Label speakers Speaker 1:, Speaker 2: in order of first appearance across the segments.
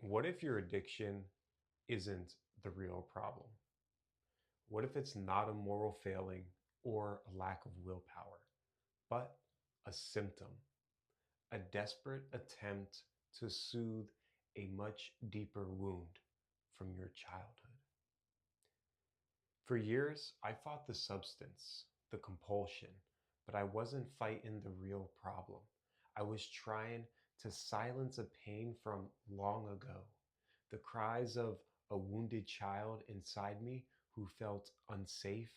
Speaker 1: What if your addiction isn't the real problem? What if it's not a moral failing or a lack of willpower, but a symptom, a desperate attempt to soothe a much deeper wound from your childhood? For years, I fought the substance, the compulsion, but I wasn't fighting the real problem. I was trying to silence a pain from long ago, the cries of a wounded child inside me who felt unsafe,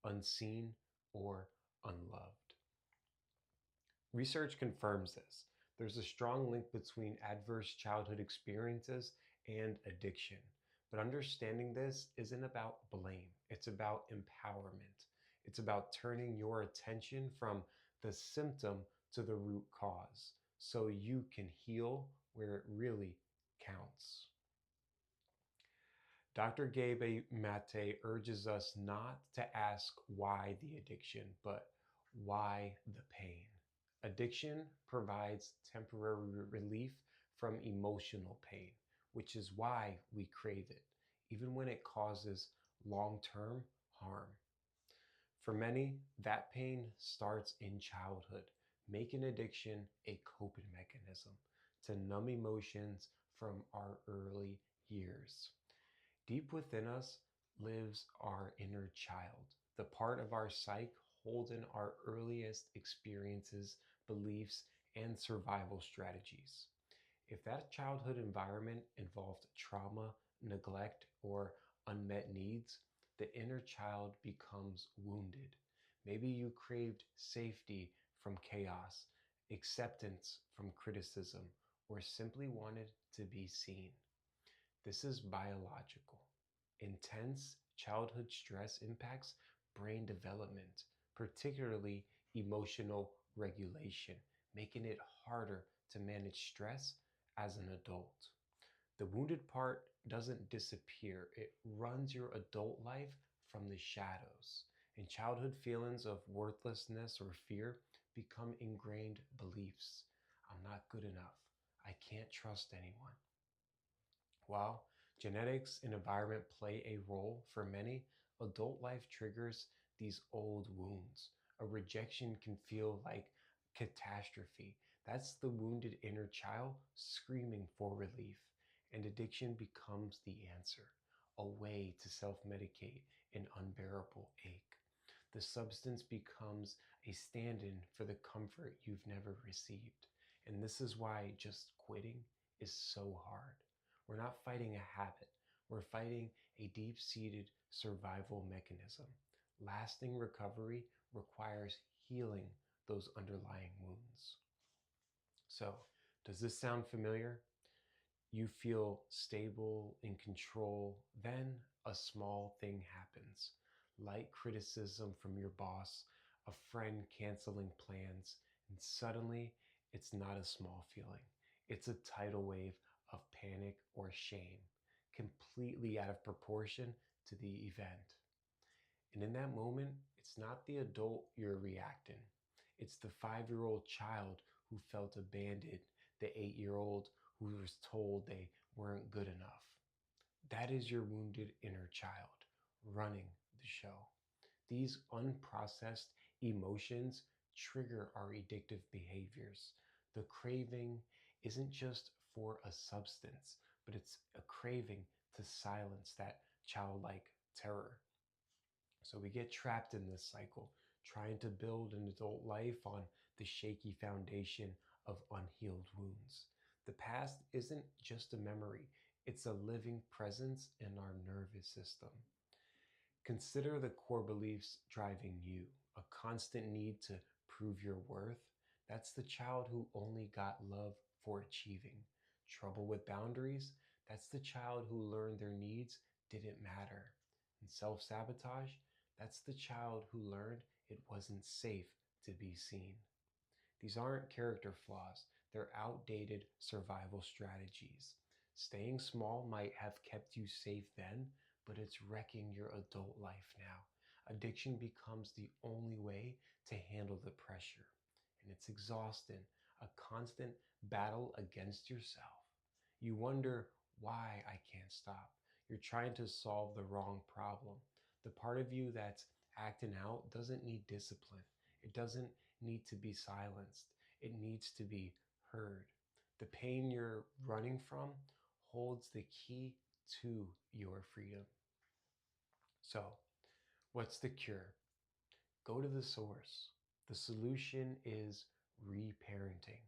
Speaker 1: unseen, or unloved. Research confirms this. There's a strong link between adverse childhood experiences and addiction. But understanding this isn't about blame, it's about empowerment. It's about turning your attention from the symptom to the root cause so you can heal where it really counts. Dr. Gabe Mate urges us not to ask why the addiction, but why the pain. Addiction provides temporary relief from emotional pain, which is why we crave it, even when it causes long term harm. For many, that pain starts in childhood, making addiction a coping mechanism to numb emotions from our early years. Deep within us lives our inner child, the part of our psyche holding our earliest experiences, beliefs, and survival strategies. If that childhood environment involved trauma, neglect, or unmet needs, the inner child becomes wounded. Maybe you craved safety from chaos, acceptance from criticism, or simply wanted to be seen. This is biological. Intense childhood stress impacts brain development, particularly emotional regulation, making it harder to manage stress as an adult. The wounded part doesn't disappear, it runs your adult life from the shadows. And childhood feelings of worthlessness or fear become ingrained beliefs. I'm not good enough. I can't trust anyone. While genetics and environment play a role for many, adult life triggers these old wounds. A rejection can feel like catastrophe. That's the wounded inner child screaming for relief, and addiction becomes the answer, a way to self medicate an unbearable ache. The substance becomes a stand in for the comfort you've never received. And this is why just quitting is so hard. We're not fighting a habit, we're fighting a deep seated survival mechanism. Lasting recovery requires healing those underlying wounds. So, does this sound familiar? You feel stable, in control, then a small thing happens. Light criticism from your boss, a friend canceling plans, and suddenly it's not a small feeling. It's a tidal wave of panic or shame, completely out of proportion to the event. And in that moment, it's not the adult you're reacting. It's the 5-year old child who felt abandoned, the 8-year old who was told they weren't good enough. That is your wounded inner child running the show. These unprocessed emotions trigger our addictive behaviors. The craving isn't just for a substance, but it's a craving to silence that childlike terror. So we get trapped in this cycle, trying to build an adult life on the shaky foundation of unhealed wounds. The past isn't just a memory, it's a living presence in our nervous system. Consider the core beliefs driving you, a constant need to prove your worth. That's the child who only got love for achieving. Trouble with boundaries. That's the child who learned their needs didn't matter. And self sabotage. That's the child who learned it wasn't safe to be seen. These aren't character flaws, they're outdated survival strategies. Staying small might have kept you safe then, but it's wrecking your adult life now. Addiction becomes the only way to handle the pressure, and it's exhausting, a constant battle against yourself. You wonder why I can't stop. You're trying to solve the wrong problem. The part of you that's acting out doesn't need discipline. It doesn't need to be silenced. It needs to be heard. The pain you're running from holds the key to your freedom. So, what's the cure? Go to the source. The solution is reparenting,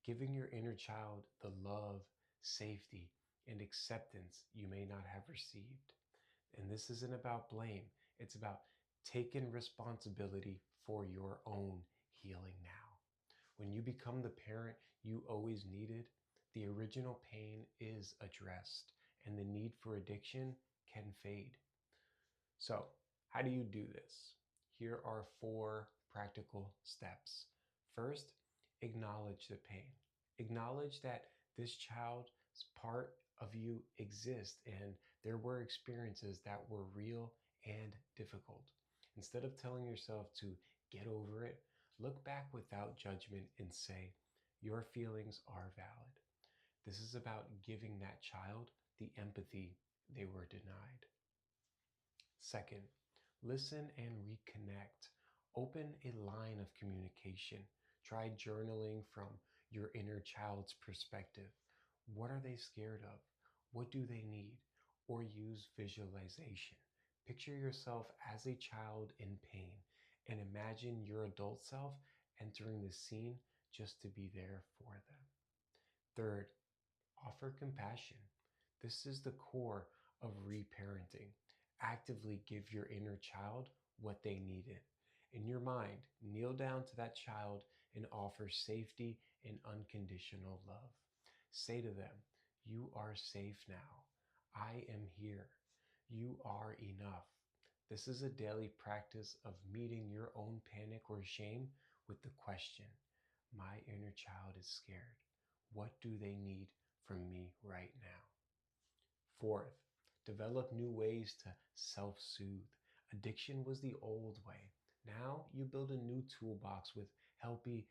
Speaker 1: giving your inner child the love, safety, and acceptance you may not have received. And this isn't about blame, it's about taking responsibility for your own healing now. When you become the parent you always needed, the original pain is addressed and the need for addiction can fade. So, how do you do this? Here are 4 practical steps. First, acknowledge the pain. Acknowledge that this child's part of you exists and there were experiences that were real and difficult. Instead of telling yourself to get over it, look back without judgment and say, your feelings are valid. This is about giving that child the empathy they were denied. Second, listen and reconnect. Open a line of communication. Try journaling from your inner child's perspective. What are they scared of? What do they need? Or use visualization. Picture yourself as a child in pain and imagine your adult self entering the scene just to be there for them. Third, offer compassion. This is the core of reparenting. Actively give your inner child what they needed. In your mind, kneel down to that child and offer safety and unconditional love. Say to them, you are safe now. I am here. You are enough. This is a daily practice of meeting your own panic or shame with the question, my inner child is scared. What do they need from me right now? Fourth, develop new ways to self soothe. Addiction was the old way. Now you build a new toolbox with healthy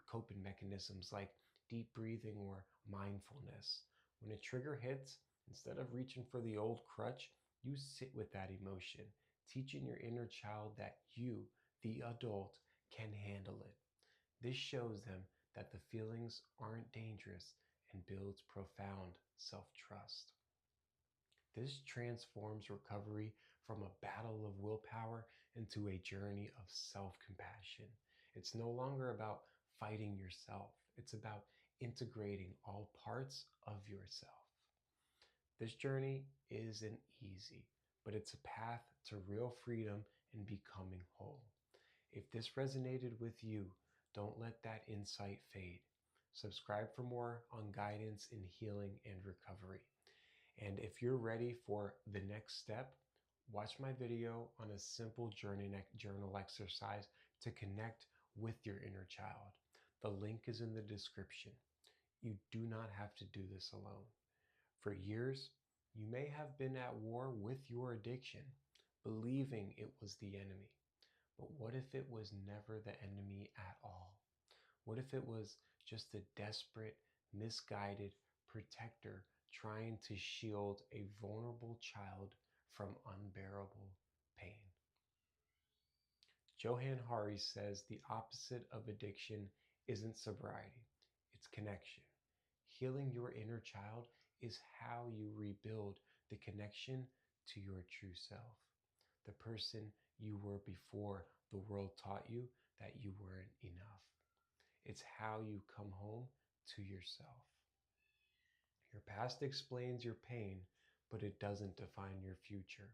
Speaker 1: coping mechanisms like deep breathing or mindfulness. When a trigger hits, instead of reaching for the old crutch, you sit with that emotion, teaching your inner child that you, the adult, can handle it. This shows them that the feelings aren't dangerous and builds profound self trust. This transforms recovery from a battle of willpower into a journey of self compassion. It's no longer about fighting yourself, it's about integrating all parts of yourself. This journey isn't easy, but it's a path to real freedom and becoming whole. If this resonated with you, don't let that insight fade. Subscribe for more on guidance in healing and recovery. And if you're ready for the next step, watch my video on a simple journal exercise to connect with your inner child. The link is in the description. You do not have to do this alone. For years, you may have been at war with your addiction, believing it was the enemy. But what if it was never the enemy at all? What if it was just a desperate, misguided protector trying to shield a vulnerable child from unbearable pain? Johan Hari says the opposite of addiction isn't sobriety, it's connection. Healing your inner child is how you rebuild the connection to your true self, the person you were before the world taught you that you weren't enough. It's how you come home to yourself. Your past explains your pain, but it doesn't define your future.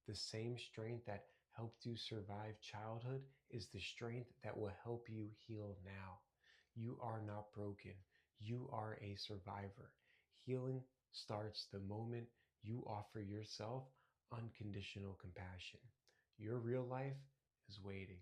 Speaker 1: The same strength that helped you survive childhood is the strength that will help you heal now. You are not broken. You are a survivor. Healing starts the moment you offer yourself unconditional compassion. Your real life is waiting.